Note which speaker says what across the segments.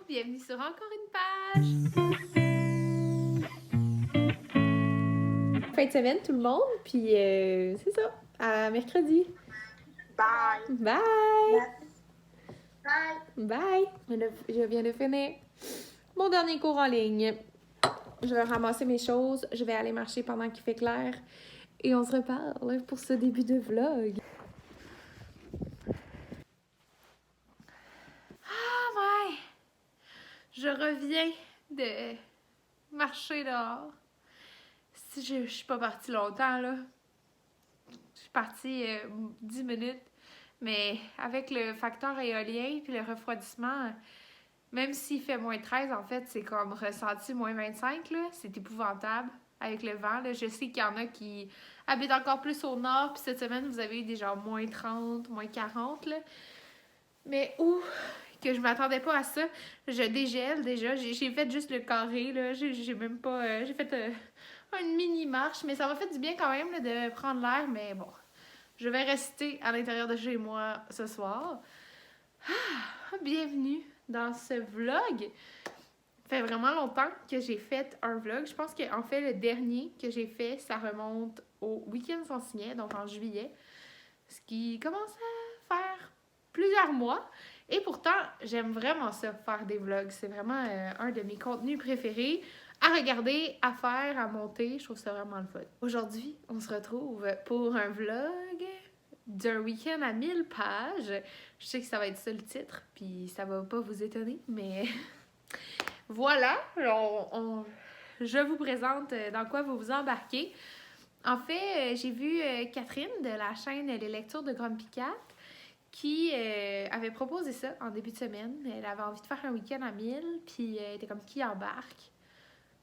Speaker 1: bienvenue sur encore une page! Fin de semaine tout le monde, puis c'est ça, à mercredi.
Speaker 2: Bye!
Speaker 1: Bye!
Speaker 2: Bye!
Speaker 1: Bye! Je viens de finir mon dernier cours en ligne. Je vais ramasser mes choses, je vais aller marcher pendant qu'il fait clair et on se reparle pour ce début de vlog. Ah ouais! Je reviens de marcher dehors. Si je suis pas partie longtemps, là. Je suis partie 10 minutes. Mais avec le facteur éolien puis le refroidissement, même s'il fait moins 13, en fait, c'est comme ressenti moins 25, là. C'est épouvantable avec le vent, là. Je sais qu'il y en a qui habitent encore plus au nord, puis cette semaine, vous avez eu des genre moins 30, moins 40, là. Mais que je m'attendais pas à ça. Je dégèle déjà. J'ai fait juste le carré, là. J'ai même pas... j'ai fait une mini-marche, mais ça m'a fait du bien quand même, là, de prendre l'air, mais bon. Je vais rester à l'intérieur de chez moi ce soir. Bienvenue dans ce vlog. Ça fait vraiment longtemps que j'ai fait un vlog. Je pense qu'en fait, le dernier que j'ai fait, ça remonte au week-end sans signet, donc en juillet. Ce qui commence à faire plusieurs mois. Et pourtant, j'aime vraiment ça, faire des vlogs. C'est vraiment un de mes contenus préférés à regarder, à faire, à monter. Je trouve ça vraiment le fun. Aujourd'hui, on se retrouve pour un vlog d'un week-end à 1000 pages. Je sais que ça va être ça le titre, puis ça va pas vous étonner, mais voilà, je vous présente dans quoi vous vous embarquez. En fait, j'ai vu Catherine de la chaîne Les Lectures de Grumpy Cat qui avait proposé ça en début de semaine. Elle avait envie de faire un week-end à 1000, puis elle était comme qui embarque.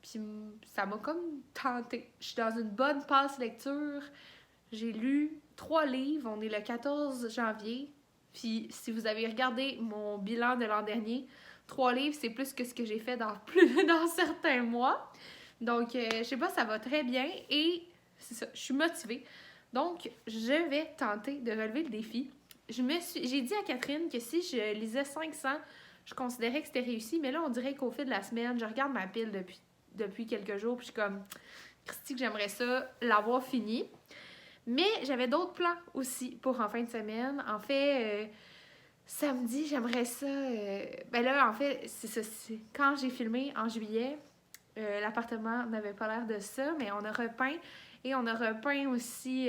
Speaker 1: Puis ça m'a comme tenté. Je suis dans une bonne passe lecture. J'ai lu 3 livres. On est le 14 janvier. Puis si vous avez regardé mon bilan de l'an dernier, 3 livres, c'est plus que ce que j'ai fait dans certains mois. Donc, je sais pas, ça va très bien. Et c'est ça, je suis motivée. Donc, je vais tenter de relever le défi. J'ai dit à Catherine que si je lisais 500, je considérais que c'était réussi. Mais là, on dirait qu'au fil de la semaine, je regarde ma pile depuis quelques jours. Puis je suis comme, Christy, que j'aimerais ça l'avoir fini. Mais j'avais d'autres plans aussi pour en fin de semaine. En fait, samedi, j'aimerais ça... ben là, en fait, c'est ça. Quand j'ai filmé en juillet, l'appartement n'avait pas l'air de ça, mais on a repeint. Et on a repeint aussi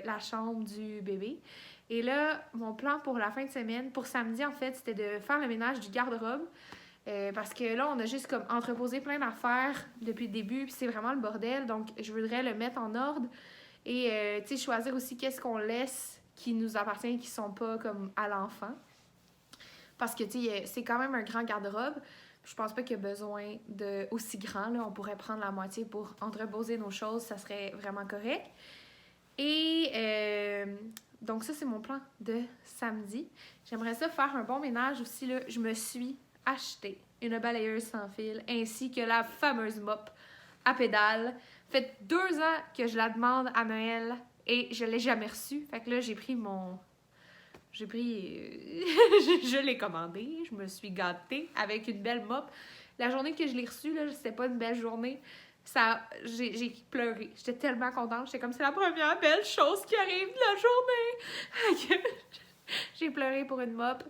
Speaker 1: la chambre du bébé. Et là, mon plan pour la fin de semaine, pour samedi, en fait, c'était de faire le ménage du garde-robe. Parce que là, on a juste comme entreposé plein d'affaires depuis le début, puis c'est vraiment le bordel. Donc, je voudrais le mettre en ordre. Et, tu sais, choisir aussi qu'est-ce qu'on laisse qui nous appartient, qui sont pas comme à l'enfant. Parce que, tu sais, c'est quand même un grand garde-robe. Je pense pas qu'il y a besoin de aussi grand, là. On pourrait prendre la moitié pour entreposer nos choses, ça serait vraiment correct. Et, donc ça, c'est mon plan de samedi. J'aimerais ça faire un bon ménage aussi, là. Je me suis acheté une balayeuse sans fil, ainsi que la fameuse mop à pédale. Fait 2 ans que je la demande à Noël et je l'ai jamais reçue. Fait que là, je l'ai commandé, je me suis gâtée avec une belle mop. La journée que je l'ai reçue, là, c'était pas une belle journée. J'ai pleuré. J'étais tellement contente. J'étais comme, c'est la première belle chose qui arrive de la journée. J'ai pleuré pour une mop.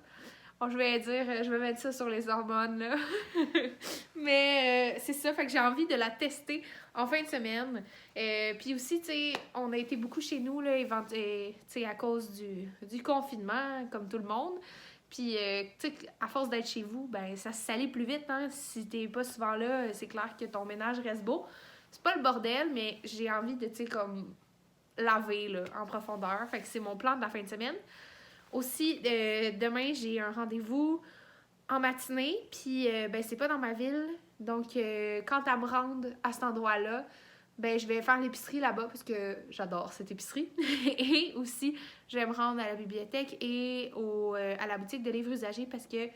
Speaker 1: Bon, je vais mettre ça sur les hormones, là. Mais c'est ça, fait que j'ai envie de la tester en fin de semaine. Puis aussi, tu sais, on a été beaucoup chez nous, là, tu sais, à cause du confinement, comme tout le monde. Puis, tu sais, à force d'être chez vous, ben ça se salit plus vite, hein. Si t'es pas souvent là, c'est clair que ton ménage reste beau. C'est pas le bordel, mais j'ai envie de, tu sais, comme laver, là, en profondeur. Fait que c'est mon plan de la fin de semaine. Aussi, demain, j'ai un rendez-vous en matinée, puis ben c'est pas dans ma ville. Donc, quand à me rendre à cet endroit-là, ben je vais faire l'épicerie là-bas parce que j'adore cette épicerie. Et aussi, je vais me rendre à la bibliothèque et à la boutique de livres usagés parce que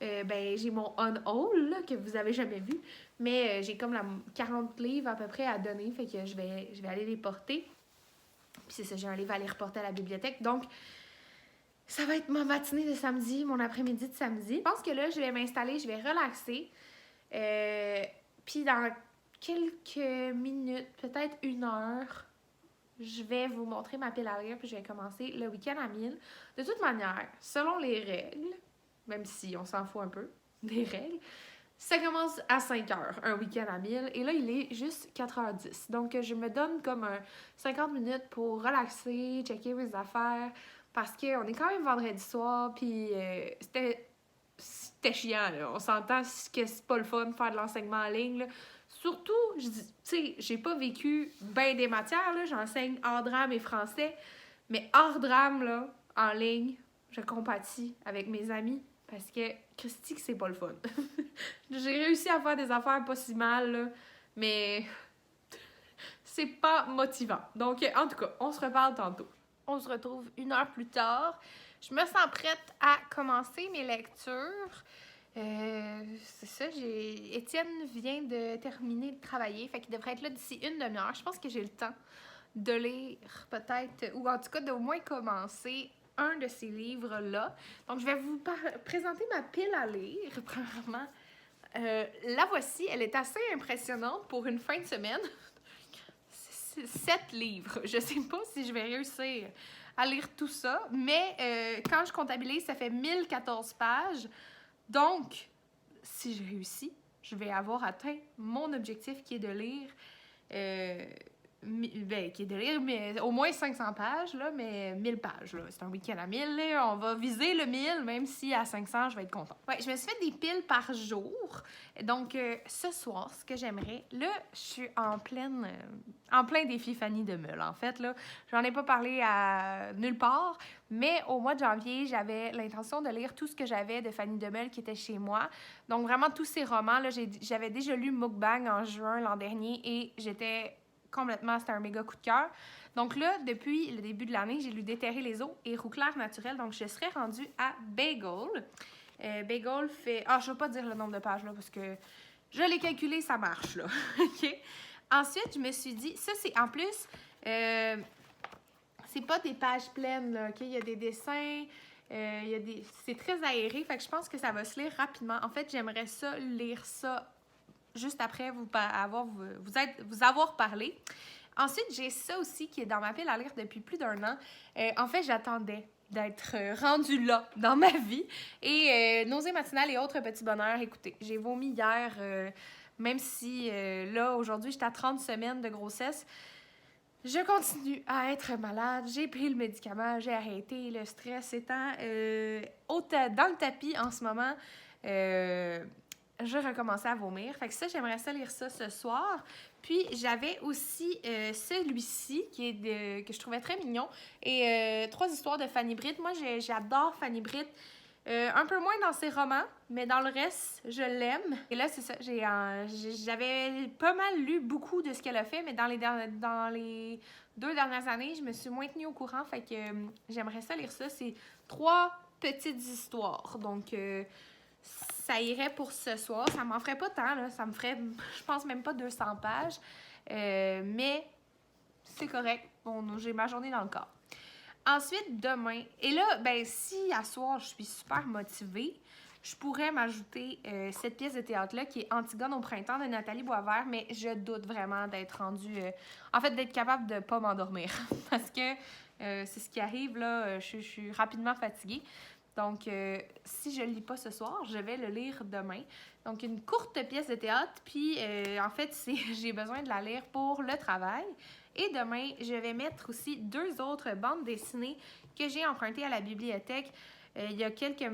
Speaker 1: ben j'ai mon on-haul là, que vous avez jamais vu. Mais j'ai comme 40 livres à peu près à donner, fait que je vais aller les porter. Puis c'est ça, j'ai un livre à aller reporter à la bibliothèque. Donc, Ça va être ma matinée de samedi, mon après-midi de samedi. Je pense que là, je vais m'installer, je vais relaxer. Puis dans quelques minutes, peut-être 1 heure, je vais vous montrer ma pile à lire, puis je vais commencer le week-end à 1000. De toute manière, selon les règles, même si on s'en fout un peu des règles, ça commence à 5 heures, un week-end à 1000. Et là, il est juste 4h10. Donc, je me donne comme 50 minutes pour relaxer, checker mes affaires. Parce qu'on est quand même vendredi soir, puis c'était chiant, là. On s'entend que c'est pas le fun de faire de l'enseignement en ligne, là. Surtout, tu sais, j'ai pas vécu bien des matières, là. J'enseigne hors drame et français. Mais hors drame, là, en ligne, je compatis avec mes amis. Parce que, Christy, que c'est pas le fun. J'ai réussi à faire des affaires pas si mal, là, mais c'est pas motivant. Donc, en tout cas, on se reparle tantôt. On se retrouve 1 heure plus tard. Je me sens prête à commencer mes lectures. C'est ça, Étienne vient de terminer de travailler, fait qu'il devrait être là d'ici une demi-heure. Je pense que j'ai le temps de lire peut-être, ou en tout cas d'au moins commencer un de ces livres-là. Donc, je vais vous présenter ma pile à lire, premièrement. La voici, elle est assez impressionnante pour une fin de semaine. 7 livres. Je sais pas si je vais réussir à lire tout ça, mais quand je comptabilise, ça fait 1014 pages. Donc, si je réussis, je vais avoir atteint mon objectif qui est de lire mais au moins 500 pages, là, mais 1000 pages. Là. C'est un week-end à 1000. Là. On va viser le 1000, même si à 500, je vais être contente. Ouais, je me suis fait des piles par jour. Donc, ce soir, ce que j'aimerais... Là, je suis en plein défi Fanny de Meule, en fait. Là. J'en ai pas parlé à nulle part, mais au mois de janvier, j'avais l'intention de lire tout ce que j'avais de Fanny de Meule qui était chez moi. Donc, vraiment, tous ces romans. Là, j'avais déjà lu Mukbang en juin l'an dernier et j'étais... complètement, c'était un méga coup de cœur. Donc là, depuis le début de l'année, j'ai lu Déterrer les eaux et Roux clair naturel. Donc, je serais rendue à Bagel. Bagel fait... Ah, je ne vais pas dire le nombre de pages, là, parce que je l'ai calculé, ça marche, là. OK? Ensuite, je me suis dit... Ça, c'est en plus... c'est pas des pages pleines, là, OK? Il y a des dessins... c'est très aéré, fait que je pense que ça va se lire rapidement. En fait, j'aimerais ça lire ça juste après vous avoir parlé. Ensuite, j'ai ça aussi qui est dans ma pile à lire depuis plus d'1 an. En fait, j'attendais d'être rendue là dans ma vie. Et Nausées matinales et autres petits bonheurs, écoutez, j'ai vomi hier, même si là, aujourd'hui, j'étais à 30 semaines de grossesse. Je continue à être malade. J'ai pris le médicament, j'ai arrêté. Le stress étant dans le tapis en ce moment. Je recommençais à vomir. Fait que ça, j'aimerais ça lire ça ce soir. Puis, j'avais aussi celui-ci, que je trouvais très mignon. Et 3 histoires de Fanny Britt. Moi, j'adore Fanny Britt. Un peu moins dans ses romans, mais dans le reste, je l'aime. Et là, c'est ça. J'avais pas mal lu beaucoup de ce qu'elle a fait, mais dans les 2 dernières années, je me suis moins tenue au courant. Fait que j'aimerais ça lire ça. C'est 3 petites histoires. Donc... ça irait pour ce soir. Ça m'en ferait pas tant, là. Ça me ferait, je pense, même pas 200 pages. Mais c'est correct. Bon, j'ai ma journée dans le corps. Ensuite, demain. Et là, ben, si à soir, je suis super motivée, je pourrais m'ajouter cette pièce de théâtre-là qui est Antigone au printemps de Nathalie Boisvert, mais je doute vraiment d'être rendue... en fait, d'être capable de pas m'endormir. Parce que c'est ce qui arrive, là. Je suis rapidement fatiguée. Donc, si je ne le lis pas ce soir, je vais le lire demain. Donc, une courte pièce de théâtre, puis en fait, j'ai besoin de la lire pour le travail. Et demain, je vais mettre aussi 2 autres bandes dessinées que j'ai empruntées à la bibliothèque. Il y a quelques...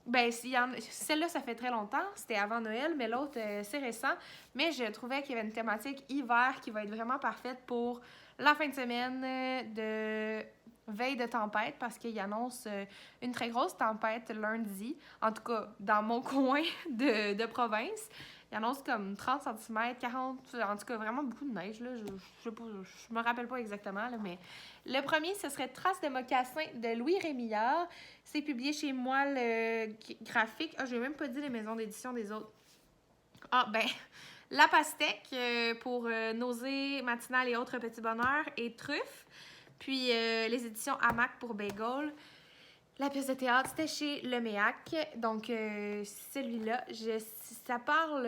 Speaker 1: Ben, celle-là, ça fait très longtemps, c'était avant Noël, mais l'autre, c'est récent. Mais je trouvais qu'il y avait une thématique hiver qui va être vraiment parfaite pour la fin de semaine de... veille de tempête parce qu'il annonce une très grosse tempête lundi. En tout cas, dans mon coin de province. Il annonce comme 30 cm, 40, en tout cas vraiment beaucoup de neige. Là. Je me rappelle pas exactement, là, mais le premier, ce serait Traces de mocassin de Louis Rémillard. C'est publié chez moi, le graphique. Ah, je n'ai même pas dit les maisons d'édition des autres. Ah, ben... La Pastèque pour Nausées matinales et autres petits bonheurs et Truffes. Puis les éditions Hamac pour Bagel. La pièce de théâtre, c'était chez Le Méac. Donc, celui-là, ça parle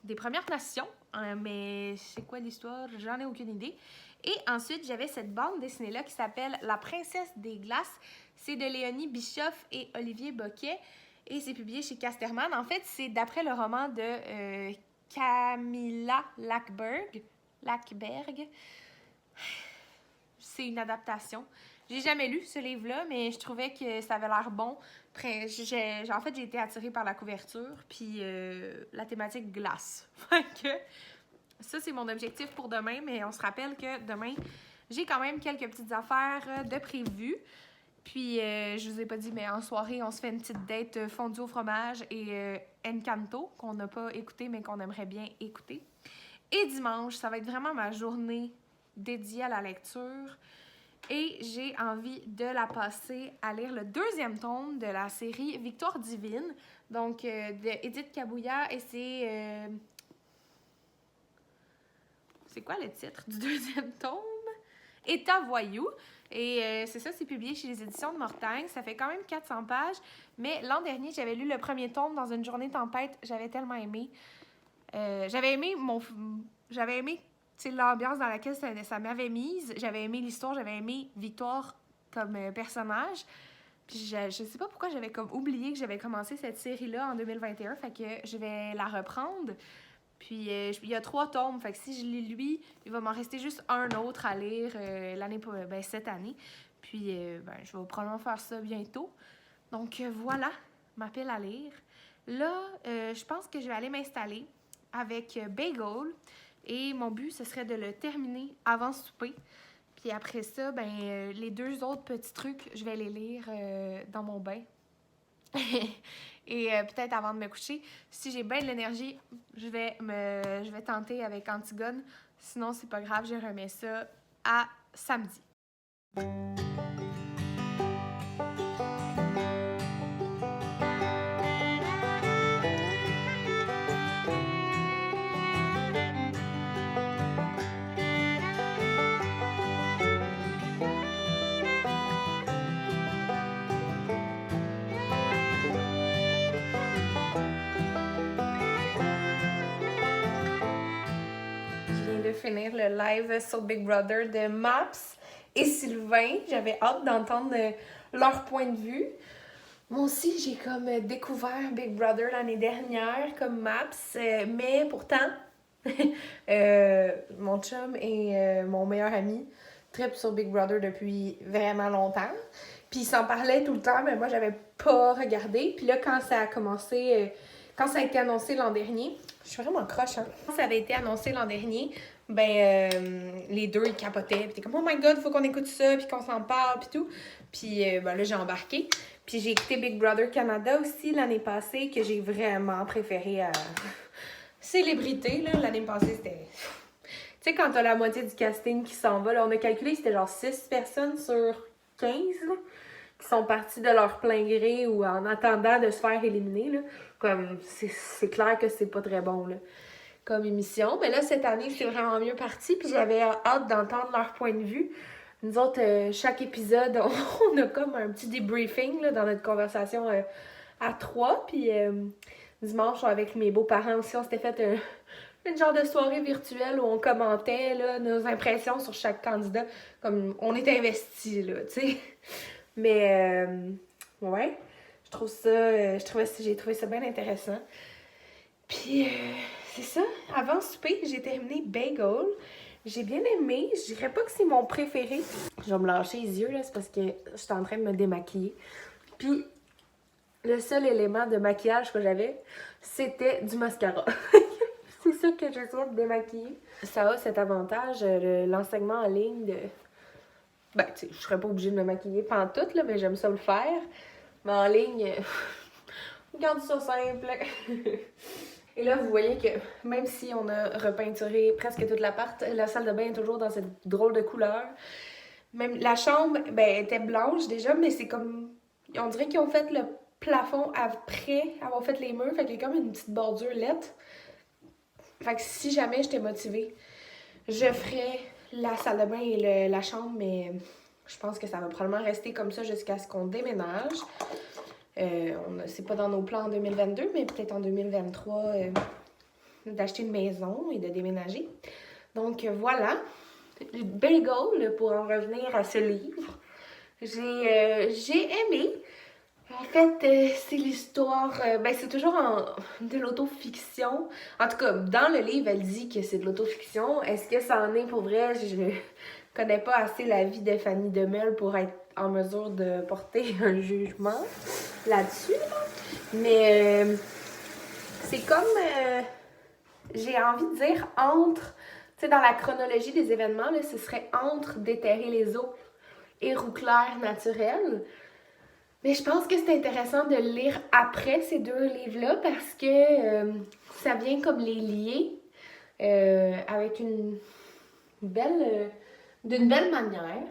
Speaker 1: des Premières Nations, mais c'est quoi l'histoire? J'en ai aucune idée. Et ensuite, j'avais cette bande dessinée-là qui s'appelle La Princesse des Glaces. C'est de Léonie Bischoff et Olivier Boquet. Et c'est publié chez Casterman. En fait, c'est d'après le roman de Camilla Lackberg. C'est une adaptation. J'ai jamais lu ce livre-là, mais je trouvais que ça avait l'air bon. En fait, j'ai été attirée par la couverture, puis la thématique glace. Ça, c'est mon objectif pour demain, mais on se rappelle que demain, j'ai quand même quelques petites affaires de prévues. Puis, je vous ai pas dit, mais en soirée, on se fait une petite date fondue au fromage et Encanto, qu'on n'a pas écouté, mais qu'on aimerait bien écouter. Et dimanche, ça va être vraiment ma journée dédiée à la lecture. Et j'ai envie de la passer à lire le 2e tome de la série Victoire divine, donc de Édith Cabouillard, et c'est quoi le titre du 2e tome? État voyou. Et c'est ça, c'est publié chez les éditions de Mortagne. Ça fait quand même 400 pages. Mais l'an dernier, j'avais lu le 1er tome dans une journée tempête. J'avais tellement aimé. J'avais aimé l'ambiance dans laquelle ça m'avait mise. J'avais aimé l'histoire. J'avais aimé Victoire comme personnage. Puis je sais pas pourquoi j'avais comme oublié que j'avais commencé cette série-là en 2021. Fait que je vais la reprendre. Puis, il y a 3 tomes, fait que si je lis lui, il va m'en rester juste un autre à lire cette année. Puis, je vais probablement faire ça bientôt. Donc, voilà, ma pile à lire. Là, je pense que je vais aller m'installer avec Bagel. Et mon but, ce serait de le terminer avant souper. Puis après ça, les 2 autres petits trucs, je vais les lire dans mon bain. Et peut-être avant de me coucher, si j'ai bien de l'énergie, je vais tenter avec Antigone. Sinon, c'est pas grave, je remets ça à samedi. Finir le live sur Big Brother de Maps et Sylvain. J'avais hâte d'entendre leur point de vue. Moi aussi, j'ai comme découvert Big Brother l'année dernière comme Maps, mais pourtant, mon chum et mon meilleur ami trippent sur Big Brother depuis vraiment longtemps. Puis ils s'en parlaient tout le temps, mais moi, j'avais pas regardé. Puis là, quand ça a commencé, quand ça a été annoncé l'an dernier, je suis vraiment croche, hein? Quand ça avait été annoncé l'an dernier, les deux, ils capotaient. Puis t'es comme, oh my god, faut qu'on écoute ça, puis qu'on s'en parle, puis tout. Puis là, j'ai embarqué. Puis j'ai écouté Big Brother Canada aussi l'année passée, que j'ai vraiment préféré à Célébrité, là. L'année passée, c'était... Tu sais, quand t'as la moitié du casting qui s'en va, là, on a calculé, c'était genre 6 personnes sur 15, là, qui sont partis de leur plein gré ou en attendant de se faire éliminer, là. Comme, c'est clair que c'est pas très bon, là, comme émission. Mais là, cette année, c'est vraiment mieux parti, puis j'avais hâte d'entendre leur point de vue. Nous autres, chaque épisode, on a comme un petit débriefing, là, dans notre conversation à 3, puis dimanche, avec mes beaux-parents aussi, on s'était fait une genre de soirée virtuelle où on commentait, là, nos impressions sur chaque candidat, comme on était investis, là, tu sais. Mais, ouais, j'ai trouvé ça bien intéressant. Puis, c'est ça, avant souper, j'ai terminé Bagel. J'ai bien aimé, je dirais pas que c'est mon préféré. Je vais me lâcher les yeux, là, c'est parce que je suis en train de me démaquiller. Puis, le seul élément de maquillage que j'avais, c'était du mascara. C'est ça que je souhaite démaquiller. Ça a cet avantage, l'enseignement en ligne de... tu sais, je serais pas obligée de me maquiller pantoute, là, mais j'aime ça le faire. Mais en ligne, garde ça simple. Et là, vous voyez que même si on a repeinturé presque toute l'appart, la salle de bain est toujours dans cette drôle de couleur. Même la chambre, était blanche déjà, mais c'est comme... On dirait qu'ils ont fait le plafond après avoir fait les murs. Fait qu'il y a comme une petite bordure laite. Fait que si jamais j'étais motivée, je ferais la salle de bain et la chambre, mais
Speaker 3: Je pense que ça va probablement rester comme ça jusqu'à ce qu'on déménage. C'est pas dans nos plans en 2022, mais peut-être en 2023, d'acheter une maison et de déménager. Donc voilà, bagel, pour en revenir à ce livre. J'ai aimé. En fait, c'est l'histoire... c'est toujours de l'autofiction. En tout cas, dans le livre, elle dit que c'est de l'autofiction. Est-ce que ça en est pour vrai? Je connais pas assez la vie de Fanny Demel pour être en mesure de porter un jugement là-dessus. Mais c'est comme... j'ai envie de dire entre... Tu sais, dans la chronologie des événements, là, ce serait entre Déterrer les eaux et Rouclair naturel. Mais je pense que c'est intéressant de le lire après ces deux livres-là parce que ça vient comme les lier avec d'une belle manière.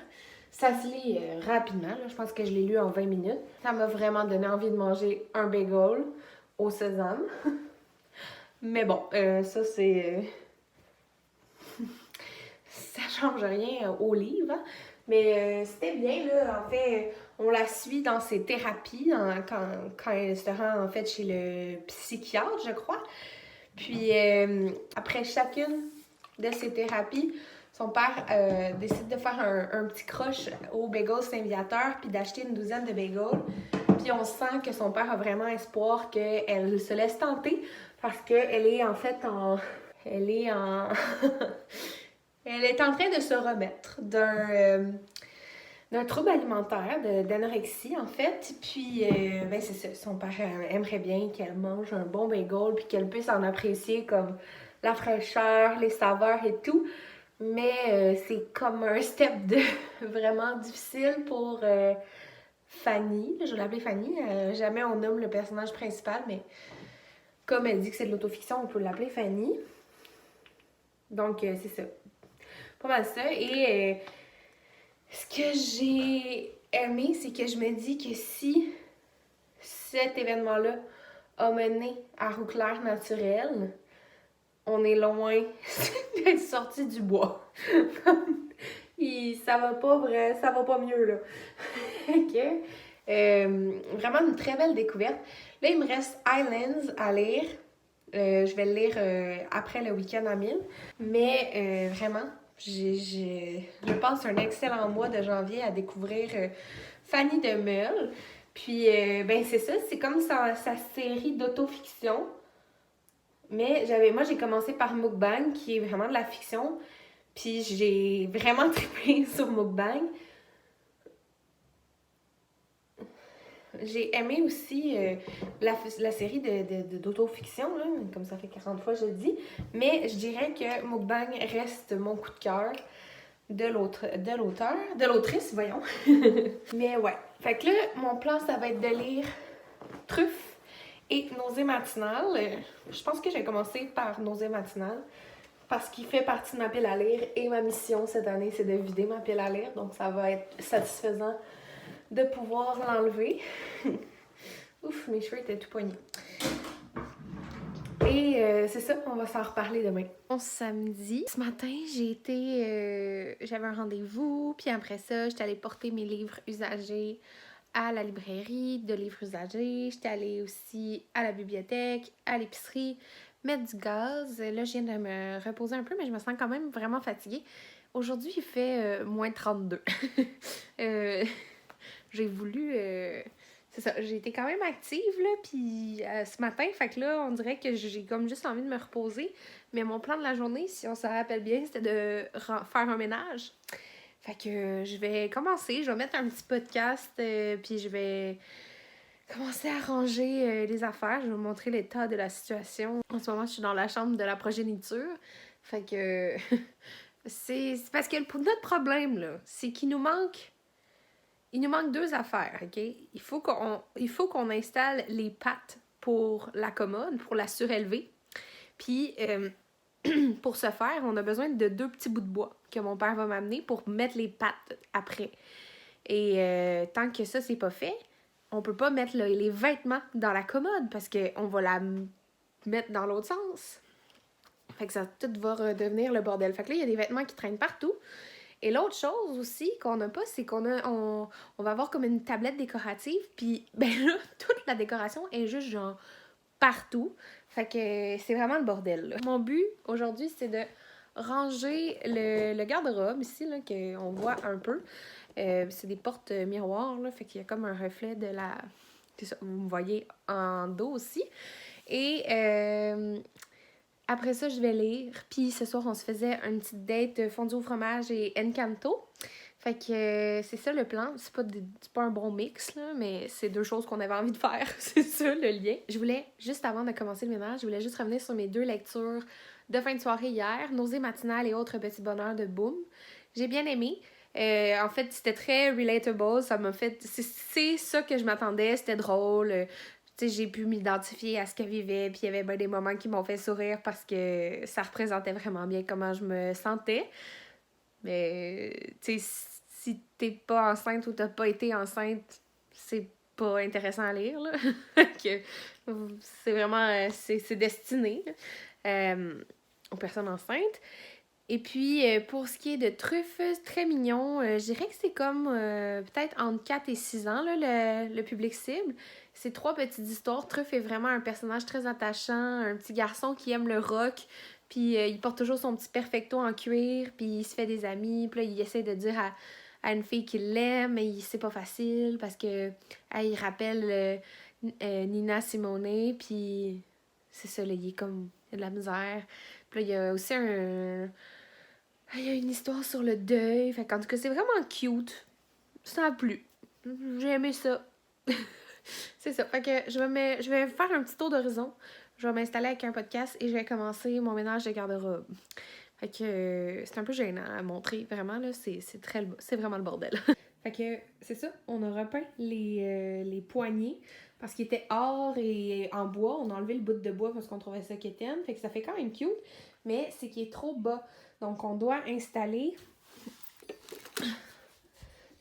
Speaker 3: Ça se lit rapidement. Là. Je pense que je l'ai lu en 20 minutes. Ça m'a vraiment donné envie de manger un bagel au sésame. Mais bon, ça c'est... ça change rien au livre. Hein? Mais c'était bien, là. En fait, on la suit dans ses thérapies quand elle se rend, en fait, chez le psychiatre, je crois. Puis, après chacune de ses thérapies, son père décide de faire un petit croche au Bagel Saint-Viateur puis d'acheter une douzaine de bagels. Puis on sent que son père a vraiment espoir qu'elle se laisse tenter parce qu'elle est en fait Elle est en... Elle est en train de se remettre d'un trouble alimentaire, d'anorexie en fait. Puis, c'est ça, son père aimerait bien qu'elle mange un bon bagel puis qu'elle puisse en apprécier comme la fraîcheur, les saveurs et tout. Mais c'est comme un step vraiment difficile pour Fanny. Je vais l'appeler Fanny. Jamais on nomme le personnage principal, mais comme elle dit que c'est de l'autofiction, on peut l'appeler Fanny. Donc, c'est ça. Pas mal ça. Et ce que j'ai aimé, c'est que je me dis que si cet événement-là a mené à Rouclair naturel, on est loin d'être sorti du bois. Ça va pas mieux, là. OK. Vraiment une très belle découverte. Là, il me reste Islands à lire. Je vais le lire après le week-end à 1000. Mais vraiment, je passe un excellent mois de janvier à découvrir Fanny Demel. Puis, c'est ça, c'est comme sa série d'autofiction. Mais moi, j'ai commencé par Mukbang, qui est vraiment de la fiction. Puis, j'ai vraiment trippé sur Mukbang. J'ai aimé aussi la série d'autofiction, là, comme ça fait 40 fois je le dis. Mais je dirais que Mukbang reste mon coup de cœur de l'autrice, voyons. Mais ouais. Fait que là, mon plan, ça va être de lire Truffe et Nausée matinale. Je pense que j'ai commencé par Nausée matinale parce qu'il fait partie de ma pile à lire et ma mission cette année, c'est de vider ma pile à lire. Donc, ça va être satisfaisant de pouvoir l'enlever. Ouf, mes cheveux étaient tout poignés. Et c'est ça, on va s'en reparler demain.
Speaker 1: Bon samedi. Ce matin, j'avais un rendez-vous, puis après ça, j'étais allée porter mes livres usagés à la librairie de livres usagés. J'étais allée aussi à la bibliothèque, à l'épicerie, mettre du gaz. Là, je viens de me reposer un peu, mais je me sens quand même vraiment fatiguée. Aujourd'hui, il fait moins 32. J'ai voulu... c'est ça, j'ai été quand même active, là, puis ce matin, fait que là, on dirait que j'ai comme juste envie de me reposer. Mais mon plan de la journée, si on se rappelle bien, c'était de faire un ménage. Fait que je vais commencer, je vais mettre un petit podcast, puis je vais commencer à ranger les affaires. Je vais vous montrer l'état de la situation. En ce moment, je suis dans la chambre de la progéniture. Fait que c'est parce que notre problème, là, c'est qu'il nous manque... Il nous manque 2 affaires, OK? Il faut qu'on installe les pattes pour la commode, pour la surélever. Puis, pour ce faire, on a besoin de 2 petits bouts de bois que mon père va m'amener pour mettre les pattes après. Et tant que ça, c'est pas fait, on peut pas mettre les vêtements dans la commode parce qu'on va la mettre dans l'autre sens. Fait que ça tout va redevenir le bordel. Fait que là, il y a des vêtements qui traînent partout.
Speaker 3: Et l'autre chose aussi qu'on n'a pas, c'est on va avoir comme une tablette décorative, puis ben là, toute la décoration est juste genre partout. Fait que c'est vraiment le bordel, là. Mon but aujourd'hui, c'est de ranger le garde-robe ici, là, qu'on voit un peu. C'est des portes miroirs, là, fait qu'il y a comme un reflet de la... C'est ça, vous me voyez en dos aussi. Et après ça, je vais lire. Puis ce soir, on se faisait une petite date fondue au fromage et Encanto. Fait que c'est ça le plan. C'est pas un bon mix, là, mais c'est deux choses qu'on avait envie de faire. C'est ça le lien. Je voulais, juste avant de commencer le ménage, je voulais juste revenir sur mes 2 lectures de fin de soirée hier. Nausées matinales et autres petits bonheurs de Boom. J'ai bien aimé. En fait, c'était très relatable. Ça m'a fait... C'est ça que je m'attendais. C'était drôle. Tu sais, j'ai pu m'identifier à ce qu'elle vivait, puis il y avait ben des moments qui m'ont fait sourire parce que ça représentait vraiment bien comment je me sentais. Mais, tu sais, si t'es pas enceinte ou t'as pas été enceinte, c'est pas intéressant à lire, là. Que c'est vraiment... c'est destiné aux personnes enceintes. Et puis, pour ce qui est de truffes, c'est très mignon. Je dirais que c'est comme peut-être entre 4 et 6 ans, là, le public cible. C'est 3 petites histoires. Truffe est vraiment un personnage très attachant, un petit garçon qui aime le rock. Puis, il porte toujours son petit perfecto en cuir, puis il se fait des amis. Puis là, il essaie de dire à une fille qu'il l'aime, mais c'est pas facile parce que il rappelle Nina Simone, puis c'est ça, là, il est comme... Il y a de la misère. Puis là, il y a aussi il y a une histoire sur le deuil. Fait qu'en tout cas, c'est vraiment cute. Ça a plu. J'ai aimé ça. C'est ça. Fait que je vais faire un petit tour d'horizon. Je vais m'installer avec un podcast et je vais commencer mon ménage de garde-robe. Fait que c'est un peu gênant à montrer. Vraiment, là, c'est vraiment le bordel. Fait que c'est ça. On a repeint les poignées parce qu'ils étaient or et en bois. On a enlevé le bout de bois parce qu'on trouvait ça quétaine. Fait que ça fait quand même cute. Mais c'est qu'il est trop bas. Donc, on doit installer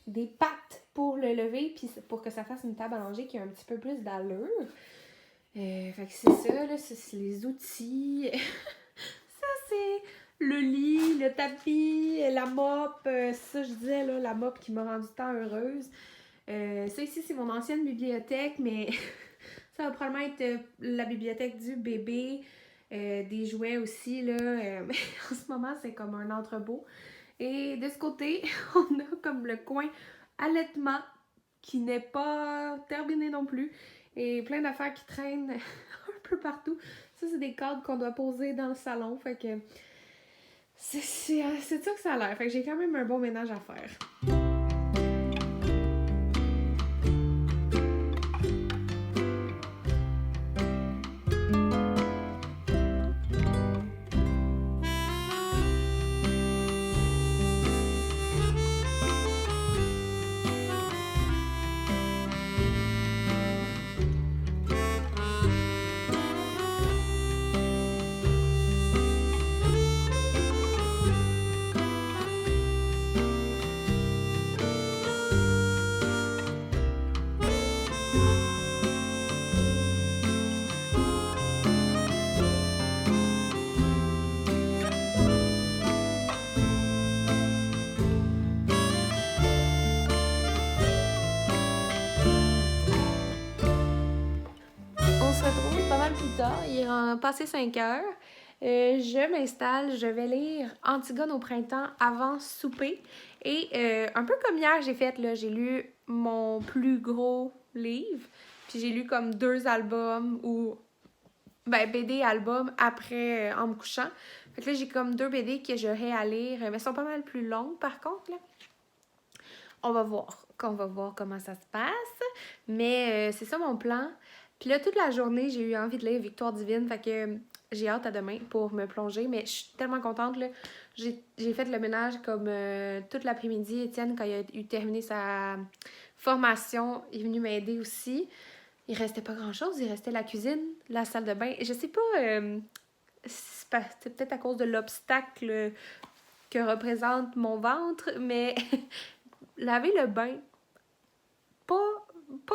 Speaker 3: des pattes pour le lever, puis pour que ça fasse une table à manger qui a un petit peu plus d'allure. Fait que c'est ça, là, c'est les outils. Ça, c'est le lit, le tapis, la mop. Ça, je disais, là, la mop qui m'a rendu tant heureuse. Ça, ici, c'est mon ancienne bibliothèque, mais ça va probablement être la bibliothèque du bébé. Des jouets aussi, là. Mais en ce moment, c'est comme un entrepôt. Et de ce côté, on a comme le coin allaitement qui n'est pas terminé non plus. Et plein d'affaires qui traînent un peu partout. Ça, c'est des cadres qu'on doit poser dans le salon. Fait que c'est ça que ça a l'air. Fait que j'ai quand même un bon ménage à faire. Plus tard, il est passé 5 heures. Je m'installe, je vais lire Antigone au printemps avant souper. Et un peu comme hier, j'ai lu mon plus gros livre. Puis j'ai lu comme 2 albums ou BD albums après en me couchant. Fait que là, j'ai comme 2 BD que j'aurais à lire, mais elles sont pas mal plus longues par contre, là. On va voir comment ça se passe. Mais c'est ça mon plan. Puis là, toute la journée, j'ai eu envie de lire Victoire divine. Fait que j'ai hâte à demain pour me plonger. Mais je suis tellement contente, là. J'ai fait le ménage comme toute l'après-midi. Étienne, quand il a eu terminé sa formation, est venu m'aider aussi. Il restait pas grand-chose. Il restait la cuisine, la salle de bain. Je sais pas... c'est peut-être à cause de l'obstacle que représente mon ventre, mais laver le bain, pas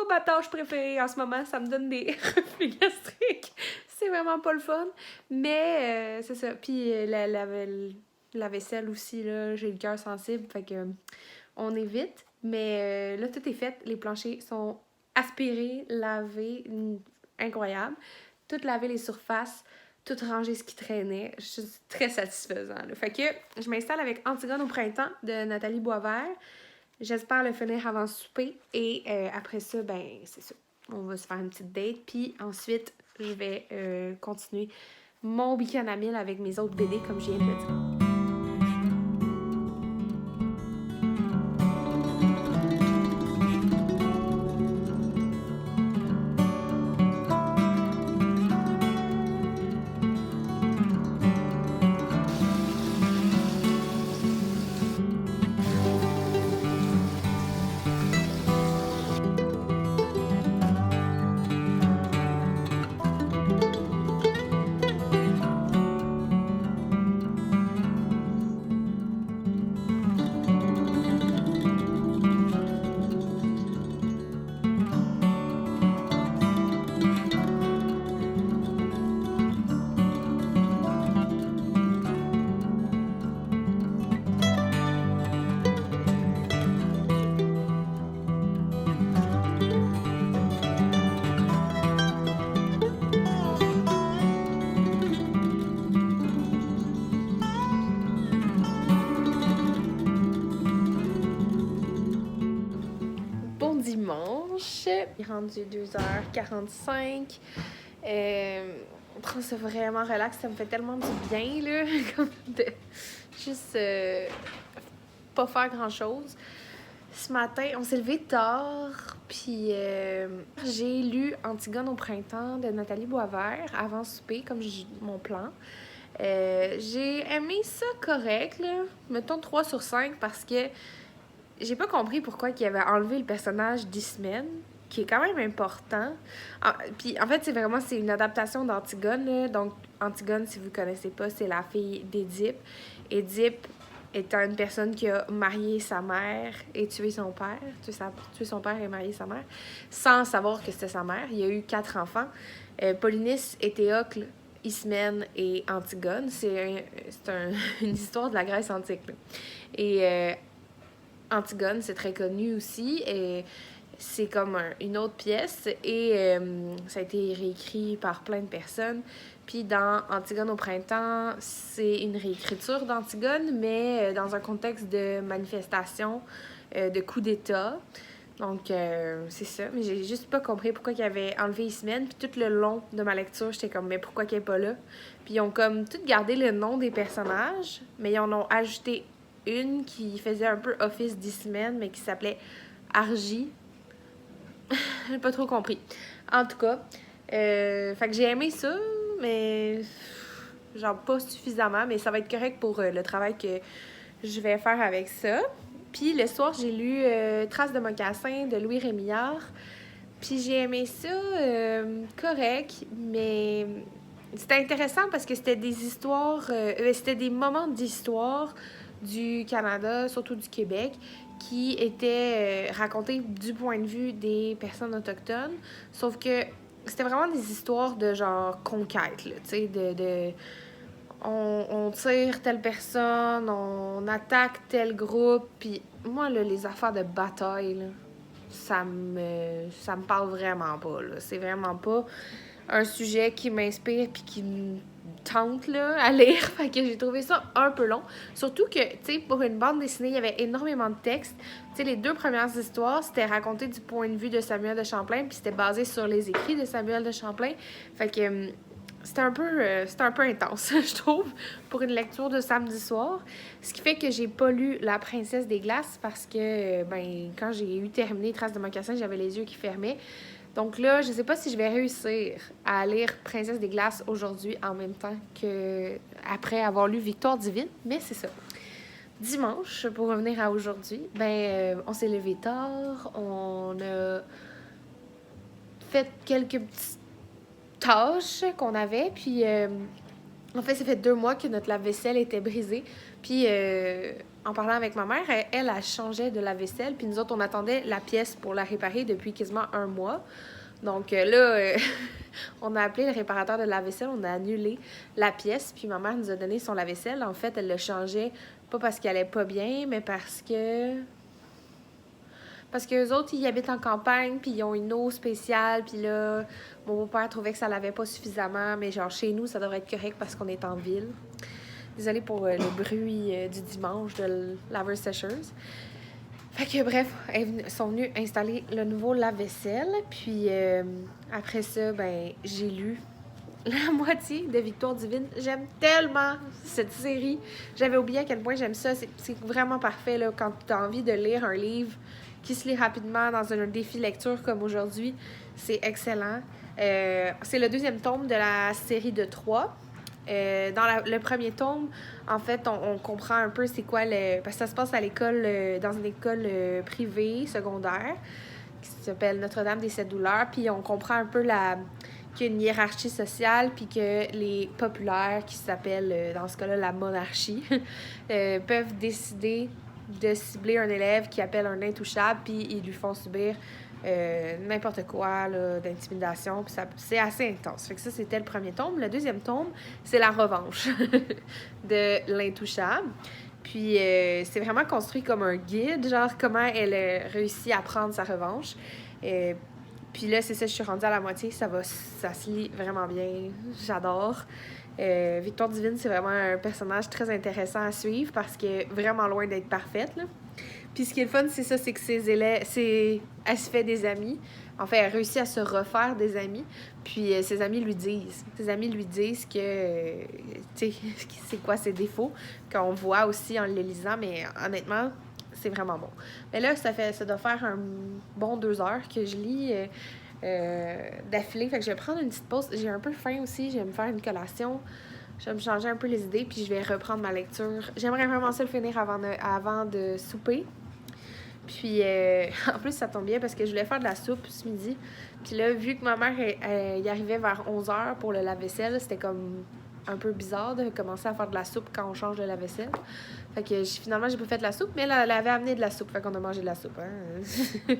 Speaker 3: ma tâche préférée en ce moment. Ça me donne des reflux gastriques. C'est vraiment pas le fun. Mais c'est ça. Puis
Speaker 1: La vaisselle aussi, là, j'ai le cœur sensible, fait que on évite. Mais là, tout est fait. Les planchers sont aspirés, lavés, incroyable. Tout laver les surfaces, tout ranger ce qui traînait. Je suis très satisfaisant. Là. Fait que je m'installe avec Antigone au printemps de Nathalie Boisvert. J'espère le finir avant le souper. Et après ça, ben, c'est ça. On va se faire une petite date. Puis ensuite, je vais continuer mon week-end à 1000 avec mes autres BD, comme je viens de le dire. Dimanche, il est rendu 2h45. On prend ça vraiment relax, ça me fait tellement du bien, là, comme de juste pas faire grand-chose. Ce matin, on s'est levé tard, puis j'ai lu Antigone au printemps de Nathalie Boisvert avant souper, comme mon plan. J'ai aimé ça correct, là, mettons 3 sur 5, parce que j'ai pas compris pourquoi il avait enlevé le personnage d'Ismène, qui est quand même important. Puis en fait, c'est une adaptation d'Antigone, là. Donc Antigone, si vous connaissez pas, c'est la fille d'Édipe. Édipe étant une personne qui a marié sa mère et tué son père, tué son père et marié sa mère, sans savoir que c'était sa mère. Il y a eu 4 enfants. Polynice, Éthéocle, Ismène et Antigone. C'est une histoire de la Grèce antique, là. Et Antigone, c'est très connu aussi. Et c'est comme une autre pièce. Et ça a été réécrit par plein de personnes. Puis dans Antigone au printemps, c'est une réécriture d'Antigone, mais dans un contexte de manifestation, de coup d'État. Donc, c'est ça. Mais j'ai juste pas compris pourquoi ils avaient enlevé Ismène. Puis tout le long de ma lecture, j'étais comme, mais pourquoi qu'elle est pas là? Puis ils ont comme tout gardé le nom des personnages, mais ils en ont ajouté une qui faisait un peu office d'Ismène, mais qui s'appelait Argie. J'ai pas trop compris. En tout cas, fait que j'ai aimé ça, mais genre pas suffisamment, mais ça va être correct pour le travail que je vais faire avec ça. Puis le soir, j'ai lu Traces de mocassin de Louis Rémillard. Puis j'ai aimé ça correct, mais c'était intéressant parce que c'était des histoires, c'était des moments d'histoire du Canada, surtout du Québec, qui étaient racontés du point de vue des personnes autochtones. Sauf que c'était vraiment des histoires de genre conquête, là, tu sais, on tire telle personne, on attaque tel groupe, puis moi, là, les affaires de bataille, là, ça me parle vraiment pas, là. C'est vraiment pas un sujet qui m'inspire puis qui me tente, là, à lire. Fait que j'ai trouvé ça un peu long. Surtout que, tu sais, pour une bande dessinée, il y avait énormément de textes. Tu sais, les 2 premières histoires, c'était raconté du point de vue de Samuel de Champlain, puis c'était basé sur les écrits de Samuel de Champlain. Fait que c'était un peu intense, je trouve, pour une lecture de samedi soir. Ce qui fait que j'ai pas lu La Princesse des Glaces parce que, quand j'ai eu terminé Traces de mocassin, j'avais les yeux qui fermaient. Donc là, je sais pas si je vais réussir à lire Princesse des Glaces aujourd'hui en même temps que après avoir lu Victoire divine, mais c'est ça. Dimanche, pour revenir à aujourd'hui, on s'est levé tard, on a fait quelques petites tâches qu'on avait, puis en fait, ça fait 2 mois que notre lave-vaisselle était brisée, puis en parlant avec ma mère, elle changeait de lave-vaisselle, puis nous autres, on attendait la pièce pour la réparer depuis quasiment 1 mois.
Speaker 3: Donc là, on a appelé le réparateur de lave-vaisselle, on a annulé la pièce, puis ma mère nous a donné son lave-vaisselle. En fait, elle le changeait, pas parce qu'elle allait pas bien, mais parce que eux autres, ils habitent en campagne, puis ils ont une eau spéciale, puis là, mon beau-père trouvait que ça lavait pas suffisamment, mais genre chez nous, ça devrait être correct parce qu'on est en ville. Désolée pour le bruit du dimanche de laveuse-sécheuse. Fait que bref, elles sont venues installer le nouveau lave-vaisselle, puis après ça, ben j'ai lu la moitié de Victoire divine. J'aime tellement cette série. J'avais oublié à quel point j'aime ça. C'est vraiment parfait là, quand tu as envie de lire un livre qui se lit rapidement dans un défi lecture comme aujourd'hui. C'est excellent. C'est le deuxième tome de la série de 3. Dans le premier tome, en fait, on comprend un peu c'est quoi parce que ça se passe à l'école, dans une école privée, secondaire, qui s'appelle Notre-Dame des Sept Douleurs. Puis on comprend un peu qu'il y a une hiérarchie sociale, puis que les populaires, qui s'appellent dans ce cas-là la monarchie, peuvent décider de cibler un élève qui appelle un intouchable, puis ils lui font subir n'importe quoi là, d'intimidation. Puis c'est assez intense. Fait que ça, c'était le premier tome. Le deuxième tome, c'est la revanche de l'intouchable. Puis c'est vraiment construit comme un guide, genre comment elle réussit à prendre sa revanche. Puis là, c'est ça, je suis rendue à la moitié. Ça se lit vraiment bien. J'adore. Victoire divine, c'est vraiment un personnage très intéressant à suivre parce qu'elle est vraiment loin d'être parfaite, là. Puis ce qui est le fun, c'est ça, c'est que ses élèves, elle se fait des amis. En fait, elle réussit à se refaire des amis. Puis ses amis lui disent. Ses amis lui disent que, tu sais, c'est quoi ses défauts, qu'on voit aussi en le lisant, mais honnêtement, c'est vraiment bon. Mais là, ça doit faire un bon 2 heures que je lis d'affilée. Fait que je vais prendre une petite pause. J'ai un peu faim aussi, je vais me faire une collation. Je vais me changer un peu les idées, puis je vais reprendre ma lecture. J'aimerais vraiment ça le finir avant de souper. Puis, en plus, ça tombe bien parce que je voulais faire de la soupe ce midi. Puis là, vu que ma mère y arrivait vers 11h pour le lave-vaisselle, c'était comme un peu bizarre de commencer à faire de la soupe quand on change de lave-vaisselle. Fait que finalement, j'ai pas fait de la soupe, mais elle avait amené de la soupe. Fait qu'on a mangé de la soupe, hein.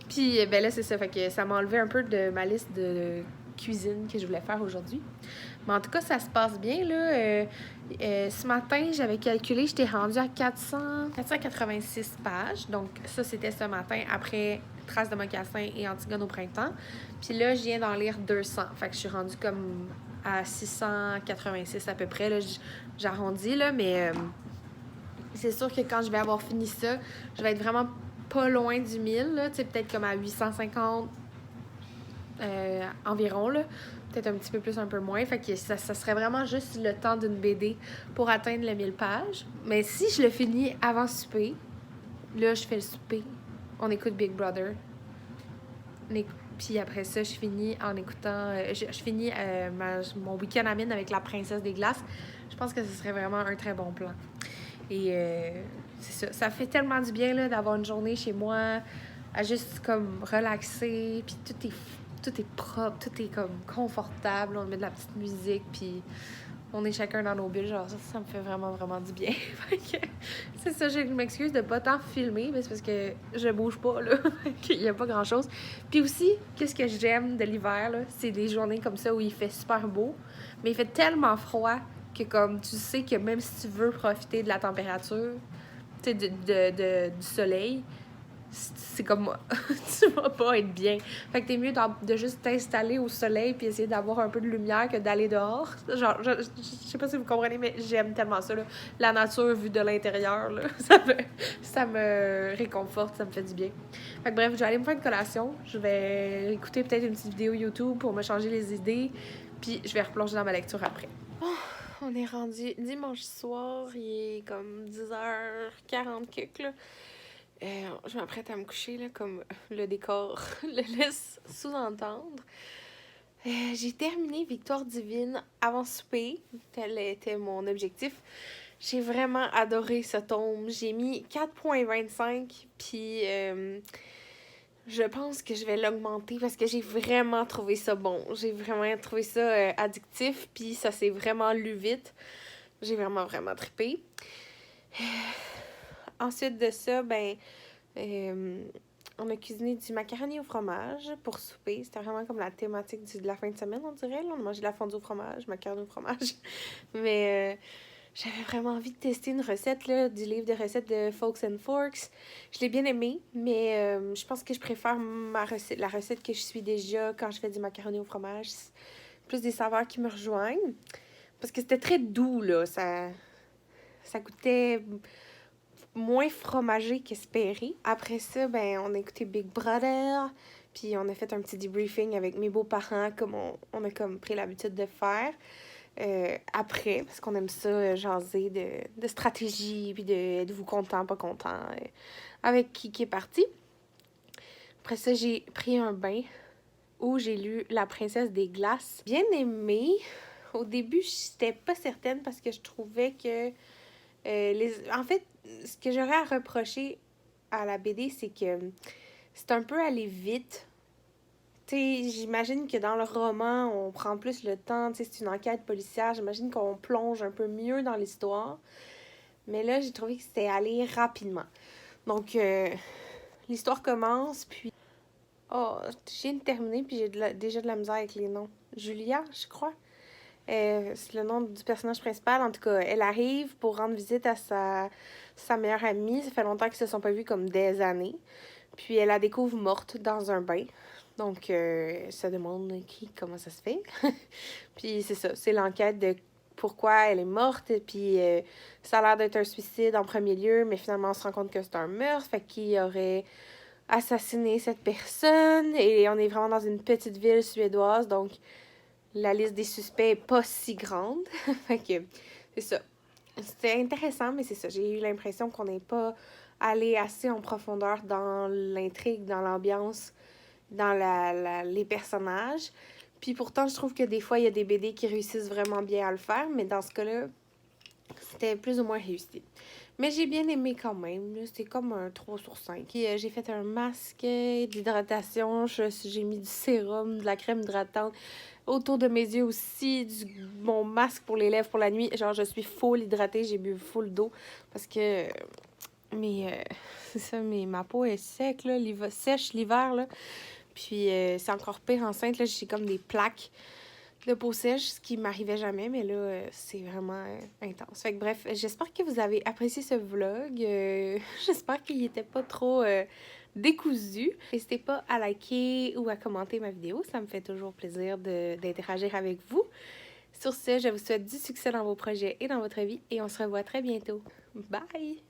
Speaker 3: Puis, ben là, c'est ça. Fait que ça m'a enlevé un peu de ma liste de cuisine que je voulais faire aujourd'hui. Mais en tout cas, ça se passe bien, là. Ce matin, j'avais calculé, j'étais rendue à 486 pages. Donc, ça, c'était ce matin après Traces de mocassin et Antigone au printemps. Puis là, je viens d'en lire 200. Fait que je suis rendue comme à 686 à peu près. Là, j'arrondis, là, mais c'est sûr que quand je vais avoir fini ça, je vais être vraiment pas loin du 1000, là. Tu sais, peut-être comme à 850 environ, là. Peut-être un petit peu plus, un peu moins. Fait que ça serait vraiment juste le temps d'une BD pour atteindre les 1000 pages. Mais si je le finis avant souper, là, je fais le souper. On écoute Big Brother. Puis après ça, je finis en écoutant... je finis mon week-end à mine avec la princesse des glaces. Je pense que ce serait vraiment un très bon plan. Et c'est ça. Ça fait tellement du bien là, d'avoir une journée chez moi, à juste comme relaxer. Puis tout est propre, tout est comme confortable. On met de la petite musique, puis on est chacun dans nos bulles. Genre, ça me fait vraiment, vraiment du bien. C'est ça, je m'excuse de pas tant filmer, mais c'est parce que je bouge pas, là. Il y a pas grand-chose. Puis aussi, qu'est-ce que j'aime de l'hiver, là? C'est des journées comme ça où il fait super beau, mais il fait tellement froid que comme tu sais que même si tu veux profiter de la température, tu sais, du soleil, c'est comme moi. Tu vas pas être bien. Fait que t'es mieux de juste t'installer au soleil puis essayer d'avoir un peu de lumière que d'aller dehors. Genre, je sais pas si vous comprenez, mais j'aime tellement ça, là. La nature vue de l'intérieur, là. Ça me réconforte, ça me fait du bien. Fait que bref, je vais aller me faire une collation. Je vais écouter peut-être une petite vidéo YouTube pour me changer les idées. Puis je vais replonger dans ma lecture après. Oh, on est rendu dimanche soir. Il est comme 10h40 quelque, là. Je m'apprête à me coucher, là, comme le décor le laisse sous-entendre. J'ai terminé Victoire divine avant souper. Tel était mon objectif. J'ai vraiment adoré ce tome. J'ai mis 4.25, puis je pense que je vais l'augmenter parce que j'ai vraiment trouvé ça bon. J'ai vraiment trouvé ça addictif, puis ça s'est vraiment lu vite. J'ai vraiment, vraiment trippé. Ensuite de ça, ben, On a cuisiné du macaroni au fromage pour souper. C'était vraiment comme la thématique de la fin de semaine, on dirait. Là, on a mangé de la fondue au fromage, macaroni au fromage. Mais j'avais vraiment envie de tester une recette là, du livre de recettes de Folks and Forks. Je l'ai bien aimé, mais je pense que je préfère la recette que je suis déjà quand je fais du macaroni au fromage. Plus des saveurs qui me rejoignent. Parce que c'était très doux, là. Ça goûtait moins fromagé qu'espéré. Après ça, ben, on a écouté Big Brother, puis on a fait un petit debriefing avec mes beaux-parents, comme on a comme pris l'habitude de faire. Après, parce qu'on aime ça, jaser de stratégie, puis de êtes-vous content, pas content, avec qui est parti. Après ça, j'ai pris un bain où j'ai lu La princesse des glaces. Bien aimé. Au début, j'étais pas certaine parce que je trouvais que en fait, ce que j'aurais à reprocher à la BD, c'est que c'est un peu allé vite. Tu sais, j'imagine que dans le roman, on prend plus le temps. Tu sais, c'est une enquête policière. J'imagine qu'on plonge un peu mieux dans l'histoire. Mais là, j'ai trouvé que c'était allé rapidement. Donc, l'histoire commence, puis... Oh, je viens de terminer, puis j'ai déjà de la misère avec les noms. Julia, je crois. C'est le nom du personnage principal. En tout cas, elle arrive pour rendre visite à sa meilleure amie. Ça fait longtemps qu'ils se sont pas vus, comme des années. Puis elle la découvre morte dans un bain. Donc, ça demande comment ça se fait. Puis c'est ça, c'est l'enquête de pourquoi elle est morte. Puis ça a l'air d'être un suicide en premier lieu, mais finalement on se rend compte que c'est un meurtre. Fait qu'il aurait assassiné cette personne. Et on est vraiment dans une petite ville suédoise, donc la liste des suspects est pas si grande. Fait que c'est ça. C'était intéressant, mais c'est ça. J'ai eu l'impression qu'on n'est pas allé assez en profondeur dans l'intrigue, dans l'ambiance, dans les personnages. Puis pourtant, je trouve que des fois, il y a des BD qui réussissent vraiment bien à le faire, mais dans ce cas-là, c'était plus ou moins réussi. Mais j'ai bien aimé quand même. C'était comme un 3 sur 5. Puis, j'ai fait un masque d'hydratation. J'ai mis du sérum, de la crème hydratante autour de mes yeux aussi, mon masque pour les lèvres pour la nuit. Genre, je suis full hydratée. J'ai bu full d'eau parce que c'est ça, ma peau est sec, là, sèche l'hiver, là. Puis c'est encore pire enceinte, là, j'ai comme des plaques de peau sèche, ce qui m'arrivait jamais, mais là, c'est vraiment intense. Fait que bref, j'espère que vous avez apprécié ce vlog. J'espère qu'il n'était pas trop décousu. N'hésitez pas à liker ou à commenter ma vidéo, ça me fait toujours plaisir d'interagir avec vous. Sur ce, je vous souhaite du succès dans vos projets et dans votre vie, et on se revoit très bientôt. Bye!